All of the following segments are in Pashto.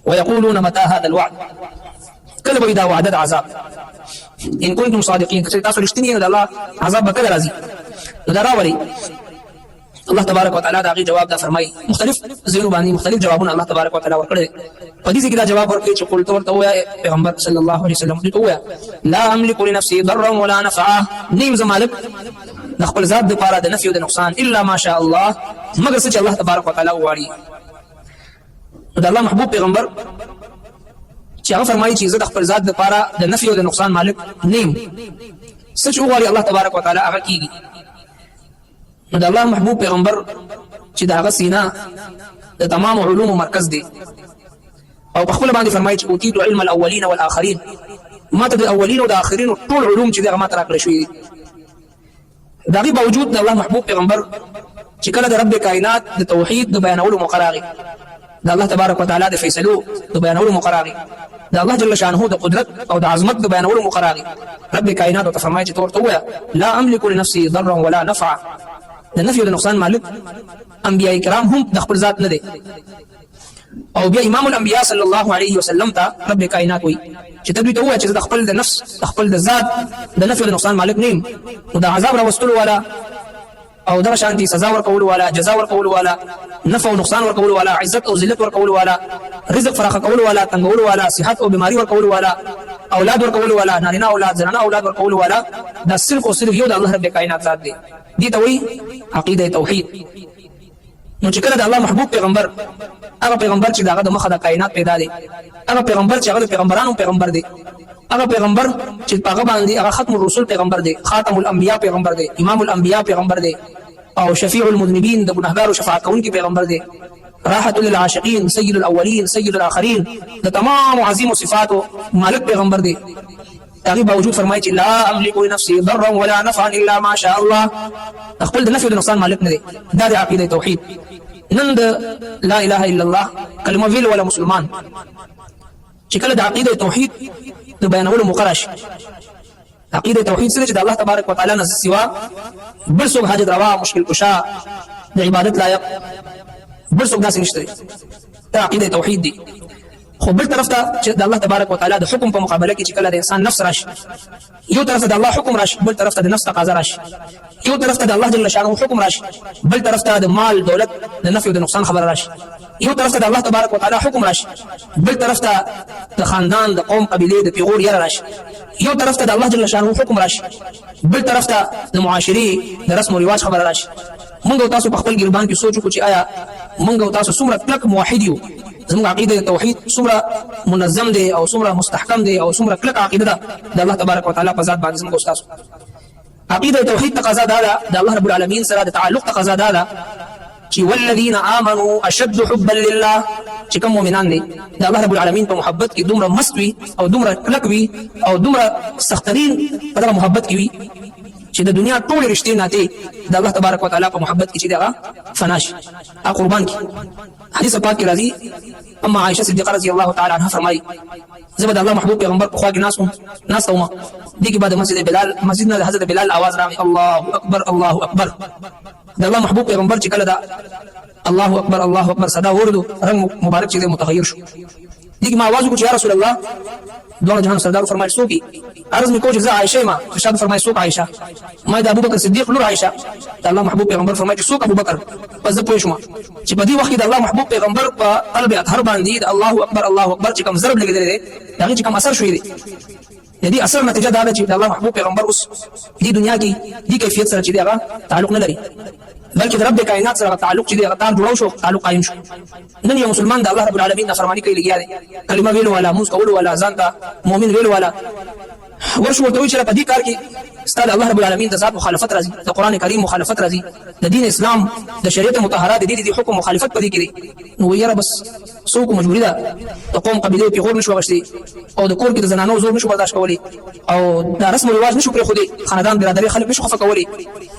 ويقولون متى هذا الوعد کله به دا وعده عذاب ان كنتم صادقين که تاسو رښتینی یې د الله عذاب به کله راځي نو دا راولي الله تبارک وتعالى دا غي جواب دا فرمایي مختلف زینو باندې مختلف جوابونه الله تبارک وتعالى ورکړي په دې کې دا جواب ورکړي چې قلت ورته ویا پیغمبر صلی الله علیه وسلم دې ویا لا املك لنفسي ضرا ولا نفعا نیم زمالک د خپل ذات لپاره د نفي او د نقصان الا ما شاء الله مگر چې الله تبارک وتعالى وواړي د الله محبوب پیغمبر چې هغه فرمایي چې زه د خپل ذات لپاره د نفي او د نقصان مالک نیم سچ وواړي الله تبارک وتعالى هغه کیږي نو د الله محبوب پیغمبر چې د هغه سینه د تمام علوم مرکز دی او په خپل باندې فرمایي چې اوتیت علم الاولین والآخرین ما ته د اولین او د آخرین ټول علوم چې دغه ما ته راکړل شوي دي د هغې باوجود د الله محبوب پیغمبر چې کله د رب کائنات د توحید د بیانولو موقع راغی د الله تبارک وتعالى د فیصلو د بیانولو موقع راغی د الله جل شانه د قدرت او د عظمت د بیانولو موقع راغی رب کائنات ته فرمایي چې ورته ووایه لا املك لنفسي ضرا ولا نفعا د نفي او د نقصان مالک انبیاء کرام هم د خپل ذات نه دي او بیا امام الانبیاء صلی الله علیه وسلم ته رب کائنات وایي چې ته دوی ته ووایه چې د خپل د نفس د خپل د ذات د نفي او د نقصان مالک نه یم نو د عذاب راوستلو والا او دغه شانتي سزا ورکولو والا جزا ورکولو والا نفع او نقصان ورکولو والا عزت او ذلت ورکولو والا رزق فراخ کولو والا تنګولو والا صحت او بیماری ورکولو والا اولاد ورکولو والا نارینه اولاد زنانه اولاد ورکولو والا دا صرف او صرف یو د الله رب کائنات ذات دی دي ته وایي عقیده توحید نو چې کله د الله محبوب پیغمبر هغه پیغمبر چې دغه د مخه د کائنات پیدا دی هغه پیغمبر چې هغه د پیغمبرانو پیغمبر دی هغه پیغمبر چې هغه باندې هغه ختم الرسل پیغمبر دی خاتم الانبیاء پیغمبر دی امام الانبیاء پیغمبر دی او شفیع المذنبین د ګناهګارو شفاعت کوونکی پیغمبر دی راحت للعاشقین سید الاولین سید الاخرین د تمام عظیم صفات مالک پیغمبر دی هغه باوجود فرمایي چې لا املك لنفسي ضرا ولا نفعا الا ما شاء الله خپل د نفع او د نقصان مالک نه دی دا د عقیده توحید نن د لا اله الا الله کلمه ویل ولا مسلمان چې کله د عقیده توحید د بیانولو موقع شي عقیده توحید سره چې د الله تبارک وتعالى نه سوا بل څوک حاجت روا مشکل کشا د عبادت لایق بل څوک داسې نشته دا عقیده توحید دی خو بل طرف ته چې د الله تبارک وتعالى د حکم په مقابله کې چې کله د انسان نفس راشي یو طرف ته د الله حکم راشي بل طرف ته د نفس تقاضا راشي یو طرف ته د الله جل شانه حکم راشي بل طرف ته د مال دولت د نفع او د نقصان خبر راشي یو طرف ته د الله تبارک وتعالى حکم راشي بل طرف ته د خاندان د قوم قبيله د پیغور یره راشي یو طرف ته د الله جل شانه حکم راشي بل طرف ته د معاشري د رسم او رواج خبر راشي موږ تاسو په خپل ګربان کې سوچ وکړو چې آیا موږ تاسو څومره کلک موحد یو زموږ عقیده توحید څومره منظم دی او څومره مستحکم دی او څومره کلک عقیده ده د الله تبارک وتعالى په ذات باندې زموږ تاسو عقیده توحید تقاضا ده د الله رب العالمین سره د تعلق تقاضا ده چې والذین آمنوا اشد حبا لله چې کوم مؤمنان دي د الله رب العالمین په محبت کې دومره مست وي او دومره کلک وي او دومره سخترین په دغه محبت کې وي چې د دنیا ټول رښتې ناتي د الله تبارک وتعالى په محبت کې چې دغه فناش قربان کی حدیث پاک کې راځي اما عائشه صدیقه رضی الله تعالی عنها فرمایي زبد الله محبوب پیغمبر په خوا کې ناس ومه دغه بعد مسجد نه حضرت بلال आवाज راغی الله اکبر الله اکبر د الله محبوب پیغمبر چې کله دا الله اکبر صدا ورده رنگ مبارک چې متغیر شو دغه ما आवाज وکړ یا رسول الله دوه جهان سردار فرمایي سوکي عرض می کو چې عائشه ما ارشاد فرمایي سوک عائشه ما د ابوبکر صدیق لور عائشه د الله محبوب پیغمبر فرمایي چې سوک ابوبکر پس زه پوه شوم چې په دې وخت د الله محبوب پیغمبر په قلب اطهر باندې الله اکبر چې کوم ضرب لګیدل دي هغه چې کوم اثر شوی دی د دې اثر نتیجه دا ده چې د الله محبوب پیغمبر اوس دې دنیا کې دې کیفیت سره چې هغه تعلق نه لري بلکې د رب کائنات سره تعلق چې هغه جوړو شو تعلق قائم شو نن یو مسلمان د الله رب العالمین نافرمانی کوي لګیا دی کلمه ویلو ولا موږ کولو ولا ځان ته مؤمن ویلو ولا ورشو ورته چې په دې کار کې ستاسو الله رب العالمین د ذات مخالفت راځي د قران کریم مخالفت راځي د دین اسلام د شریعت مطهره د دې حکم مخالفت پدې کې نو یاره بس څوک مجبوری ده د قوم قبيله په غور نشو غشتي او د کور کې د زنانو زور نشو برداشت کولی او د رسم او رواج نشو پرې خو دي خاندان برادری خلک نشو خفه کولی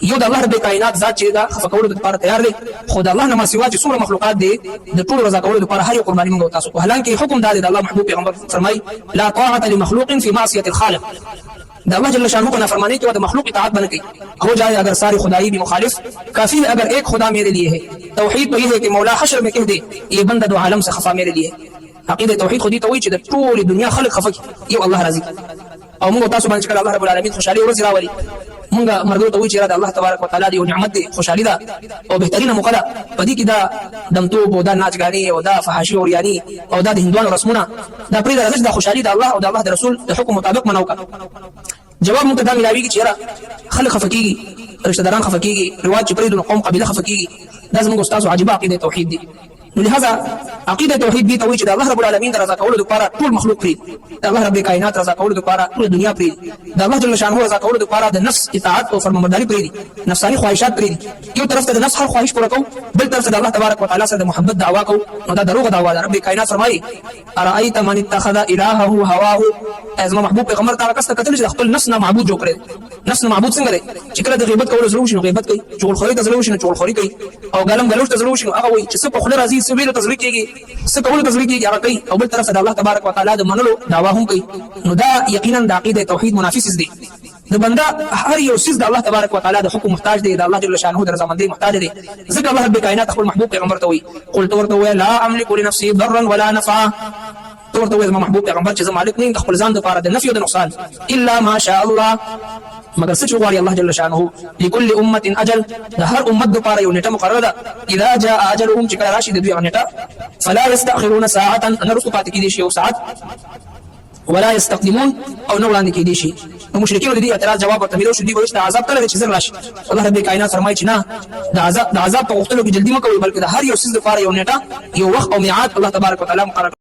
یو د الله رب کائنات ذات چې دا خفه کولو لپاره تیار دی خو د الله نه ما سوا چې څومره مخلوقات دي د ټول رضا کولو لپاره هر یو قرباني موږ تاسو حالانکه حکم دا دی د الله محبوب پیغمبر فرمای لا طاعه لمخلوق في معصيه الخالق دا اللہ جل شانہ کو نافرمانی کے بعد مخلوق اطاعت بن گئی ہو جائے اگر ساری خدائی بھی مخالف کافی ہے اگر ایک خدا میرے لیے ہے توحید تو یہ ہے کہ مولا حشر میں کہہ دے یہ بندہ دو عالم سے خفا میرے لیے عقیده توحید خو دې ته وایي چې د ټولې دنیا خلک خفه یو الله راضي او موږ تاسو باندې کله الله رب العالمین خوشالي ورځ راولي موږ مرګ ته وایي چې دا الله تبارک وتعالى دی یو نعمت دی خوشالي ده او بهترینه موقع ده په دې کې دا دمتوب او دا ناچګاني او دا فحاشي او ریاني او دا د هندوانو رسمونه دا پرې راځي دا خوشالي ده الله او د الله د رسول د حکم مطابق منو کا جواب موږ دا ملاويږي چې خلک خفه کیږي رشتہ داران خفه کیږي رواج چې پرې د قوم قبيله خفه کیږي دا زموږ استاد عجيبه عقیده توحید دی نو لهذا عقیده توحید دي ته وایي چې الله رب العالمین رضا کولو لپاره ټول مخلوق پری الله رب کائنات رضا کولو لپاره ټول دنیا پری الله جل شانه رضا کولو لپاره د نفس اطاعت او فرمانبرداري پری نفسانی خواهشات پری یو طرف ته د نفس هر خواهش پوره کو بل طرف ته د الله تبارک وتعالى سره د محبت دعوا کو نو دا دروغ دعوا ده رب کائنات فرمایي ارايت من اتخذ الهه هواه از محبوب پیغمبر تعالی کس ته کتل چې خپل نفس نه معبود جوړ کړي نفس نه معبود څنګه دی چې کله د غیبت کولو زلو شنو غیبت کوي چغل خوري ته زلو شنو چغل خوري کوي او ګلم ګلوش ته زلو شنو هغه وایي چې څه په خله راځي څه ویل ته زلو کېږي څه کول ته زلو کېږي هغه کوي او بل طرف ته د الله تبارک وتعالى د منلو دعوا هم کوي نو دا یقینا د عقیده توحید منافس دي د بنده هر یو سیز د الله تبارک وتعالى د حکم محتاج دی د الله جل شانه د رضامندۍ محتاج دی ځکه الله رب کائنات خپل محبوب پیغمبر ته وایي قلت ورته لا املك لنفسي ضرا ولا نفعا ورته وایي محبوب پیغمبر چې مالک نه د خپل ځان لپاره د نفع او د نقصان الا ما شاء الله مگر څه چې غواړي الله جل شانه لكل امه اجل د هر امت لپاره یو نیټه مقرره ده اذا جاء اجلهم چې کله راشي د دوی نیټه فلا يستاخرون ساعه ان رسو پات کې دي شی او ساعت ولا يستقدمون او نو وړاندې کې دي شي نو مشرکین د دې اعتراض جواب ورته ملو شو دي وایي عذاب کله چې زر راشي الله رب کائنات فرمایي چې نه د عذاب په وختونو کې جلدی مکوئ بلکې د هر یو څه لپاره یو نیټه یو وخت او میعاد الله تبارک وتعالى مقرر